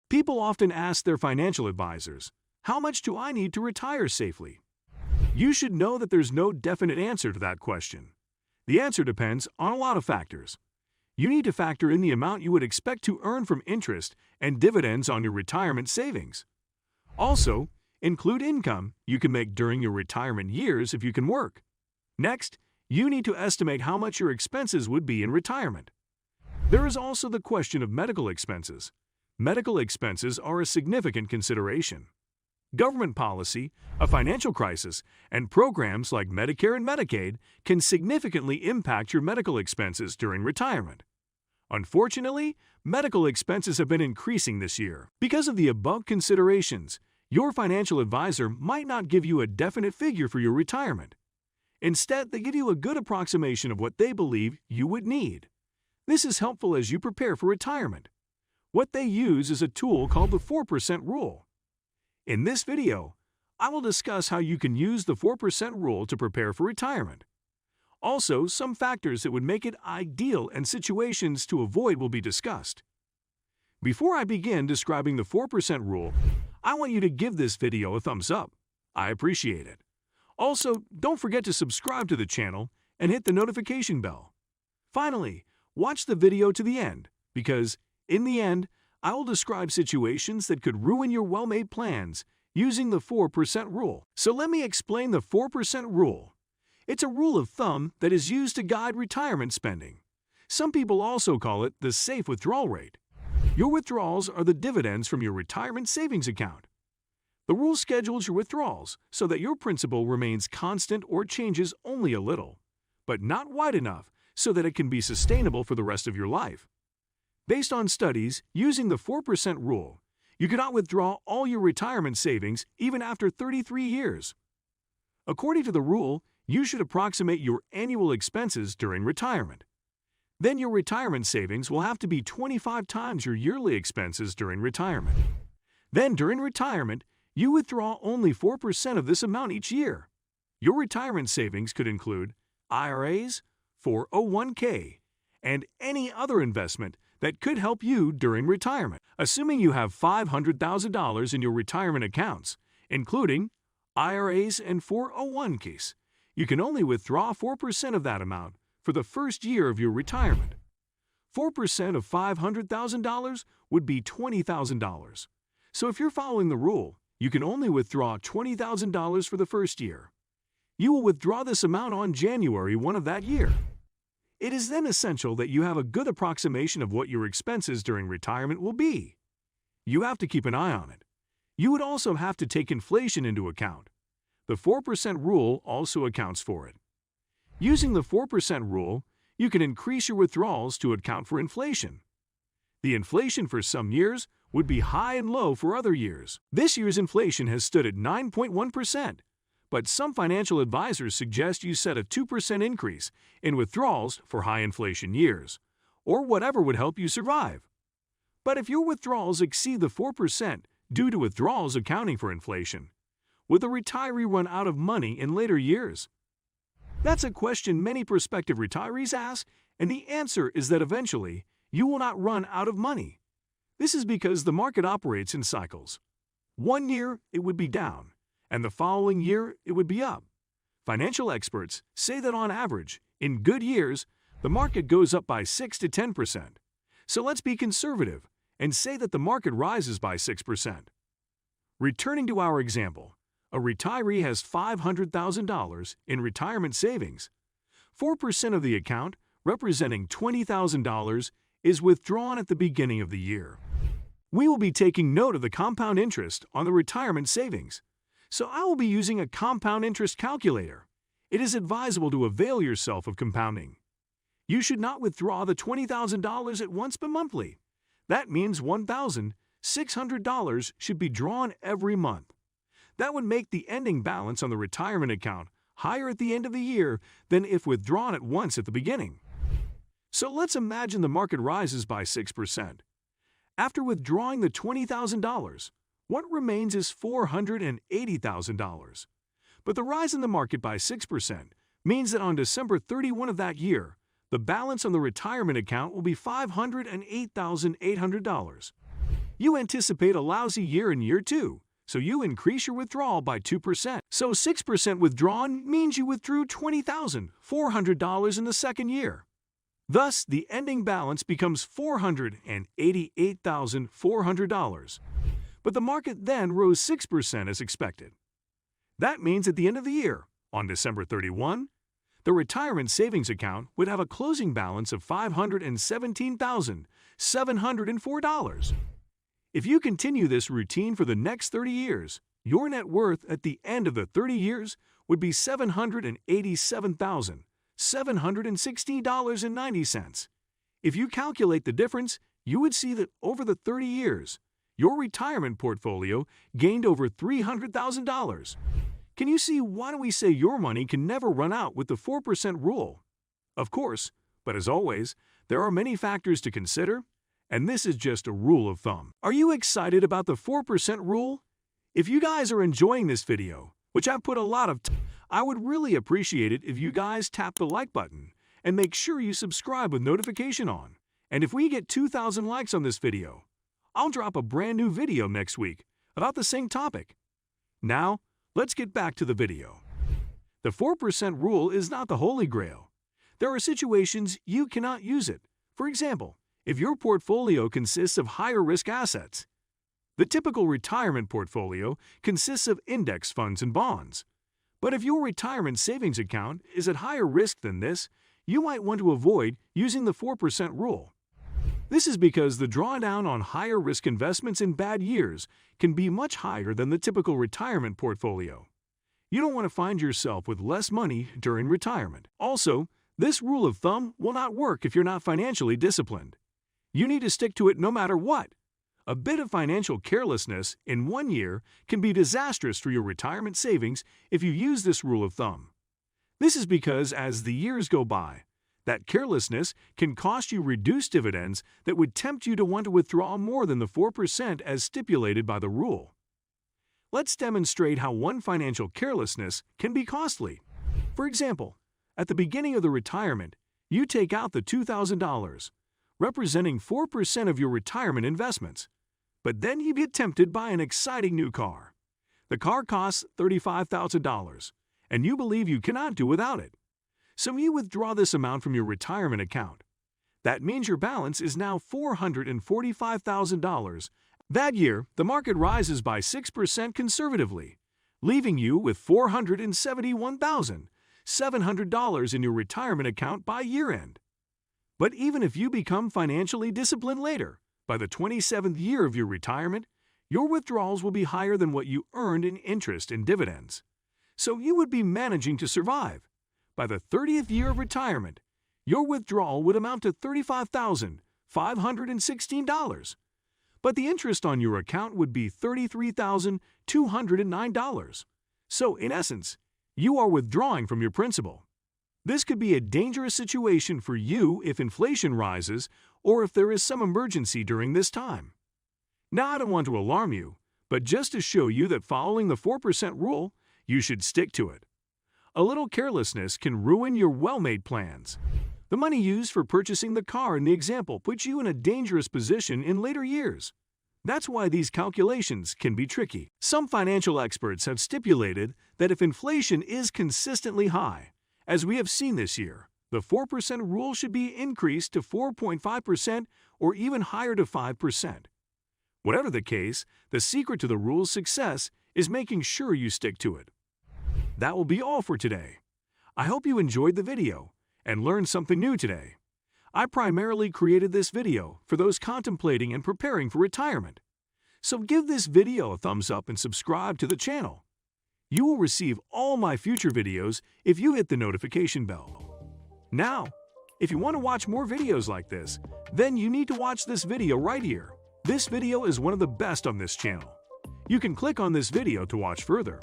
People often ask their financial advisors, "How much do I need to retire safely?" You should know that there's no definite answer to that question. The answer depends on a lot of factors. You need to factor in the amount you would expect to earn from interest and dividends on your retirement savings. Also, include income you can make during your retirement years if you can work. Next, you need to estimate how much your expenses would be in retirement. There is also the question of medical expenses. Medical expenses are a significant consideration. Government policy, a financial crisis, and programs like Medicare and Medicaid can significantly impact your medical expenses during retirement. Unfortunately, medical expenses have been increasing this year. Because of the above considerations, your financial advisor might not give you a definite figure for your retirement. Instead, they give you a good approximation of what they believe you would need. This is helpful as you prepare for retirement. What they use is a tool called the 4% rule. In this video, I will discuss how you can use the 4% rule to prepare for retirement. Also, some factors that would make it ideal and situations to avoid will be discussed. Before I begin describing the 4% rule, I want you to give this video a thumbs up. I appreciate it. Also, don't forget to subscribe to the channel and hit the notification bell. Finally, watch the video to the end, because, in the end, I will describe situations that could ruin your well-made plans using the 4% rule. So let me explain the 4% rule. It's a rule of thumb that is used to guide retirement spending. Some people also call it the safe withdrawal rate. Your withdrawals are the dividends from your retirement savings account. The rule schedules your withdrawals so that your principal remains constant or changes only a little, but not wide enough so that it can be sustainable for the rest of your life. Based on studies using the 4% rule, you cannot withdraw all your retirement savings even after 33 years. According to the rule, you should approximate your annual expenses during retirement. Then your retirement savings will have to be 25 times your yearly expenses during retirement. Then during retirement, you withdraw only 4% of this amount each year. Your retirement savings could include IRAs, 401k, and any other investment that could help you during retirement. Assuming you have $500,000 in your retirement accounts, including IRAs and 401ks, you can only withdraw 4% of that amount for the first year of your retirement. 4% of $500,000 would be $20,000. So if you're following the rule, you can only withdraw $20,000 for the first year. You will withdraw this amount on January 1 of that year. It is then essential that you have a good approximation of what your expenses during retirement will be. You have to keep an eye on it. You would also have to take inflation into account. The 4% rule also accounts for it. Using the 4% rule, you can increase your withdrawals to account for inflation. The inflation for some years would be high and low for other years. This year's inflation has stood at 9.1%, but some financial advisors suggest you set a 2% increase in withdrawals for high inflation years, or whatever would help you survive. But if your withdrawals exceed the 4% due to withdrawals accounting for inflation, would the retiree run out of money in later years? That's a question many prospective retirees ask, and the answer is that eventually, you will not run out of money. This is because the market operates in cycles. One year, it would be down, and the following year, it would be up. Financial experts say that on average, in good years, the market goes up by 6 to 10%. So let's be conservative and say that the market rises by 6%. Returning to our example, a retiree has $500,000 in retirement savings. 4% of the account, representing $20,000, is withdrawn at the beginning of the year. We will be taking note of the compound interest on the retirement savings, so I will be using a compound interest calculator. It is advisable to avail yourself of compounding. You should not withdraw the $20,000 at once but monthly. That means $1,600 should be drawn every month. That would make the ending balance on the retirement account higher at the end of the year than if withdrawn at once at the beginning. So let's imagine the market rises by 6%. After withdrawing the $20,000, what remains is $480,000. But the rise in the market by 6% means that on December 31 of that year, the balance on the retirement account will be $508,800. You anticipate a lousy year in year 2, so you increase your withdrawal by 2%. So 6% withdrawn means you withdrew $20,400 in the second year. Thus, the ending balance becomes $488,400. But the market then rose 6% as expected. That means at the end of the year, on December 31, the retirement savings account would have a closing balance of $517,704. If you continue this routine for the next 30 years, your net worth at the end of the 30 years would be $787,716.90. If you calculate the difference, you would see that over the 30 years, your retirement portfolio gained over $300,000. Can you see why we say your money can never run out with the 4% rule? Of course, but as always, there are many factors to consider, and this is just a rule of thumb. Are you excited about the 4% rule? If you guys are enjoying this video, which I've put a lot of time, I would really appreciate it if you guys tap the like button and make sure you subscribe with notification on. And if we get 2,000 likes on this video, I'll drop a brand new video next week about the same topic. Now, let's get back to the video. The 4% rule is not the holy grail. There are situations you cannot use it. For example, if your portfolio consists of higher risk assets. The typical retirement portfolio consists of index funds and bonds. But if your retirement savings account is at higher risk than this, you might want to avoid using the 4% rule. This is because the drawdown on higher risk investments in bad years can be much higher than the typical retirement portfolio. You don't want to find yourself with less money during retirement. Also, this rule of thumb will not work if you're not financially disciplined. You need to stick to it no matter what. A bit of financial carelessness in 1 year can be disastrous for your retirement savings if you use this rule of thumb. This is because as the years go by, that carelessness can cost you reduced dividends that would tempt you to want to withdraw more than the 4% as stipulated by the rule. Let's demonstrate how one financial carelessness can be costly. For example, at the beginning of the retirement, you take out the $2,000, representing 4% of your retirement investments. But then you get tempted by an exciting new car. The car costs $35,000, and you believe you cannot do without it. So you withdraw this amount from your retirement account. That means your balance is now $445,000. That year, the market rises by 6% conservatively, leaving you with $471,700 in your retirement account by year-end. But even if you become financially disciplined later, by the 27th year of your retirement, your withdrawals will be higher than what you earned in interest and dividends. So you would be managing to survive. By the 30th year of retirement, your withdrawal would amount to $35,516. But the interest on your account would be $33,209. So, in essence, you are withdrawing from your principal. This could be a dangerous situation for you if inflation rises or if there is some emergency during this time. Now, I don't want to alarm you, but just to show you that following the 4% rule, you should stick to it. A little carelessness can ruin your well-made plans. The money used for purchasing the car in the example puts you in a dangerous position in later years. That's why these calculations can be tricky. Some financial experts have stipulated that if inflation is consistently high, as we have seen this year, the 4% rule should be increased to 4.5% or even higher to 5%. Whatever the case, the secret to the rule's success is making sure you stick to it. That will be all for today. I hope you enjoyed the video and learned something new today. I primarily created this video for those contemplating and preparing for retirement. So give this video a thumbs up and subscribe to the channel. You will receive all my future videos if you hit the notification bell. Now, if you want to watch more videos like this, then you need to watch this video right here. This video is one of the best on this channel. You can click on this video to watch further.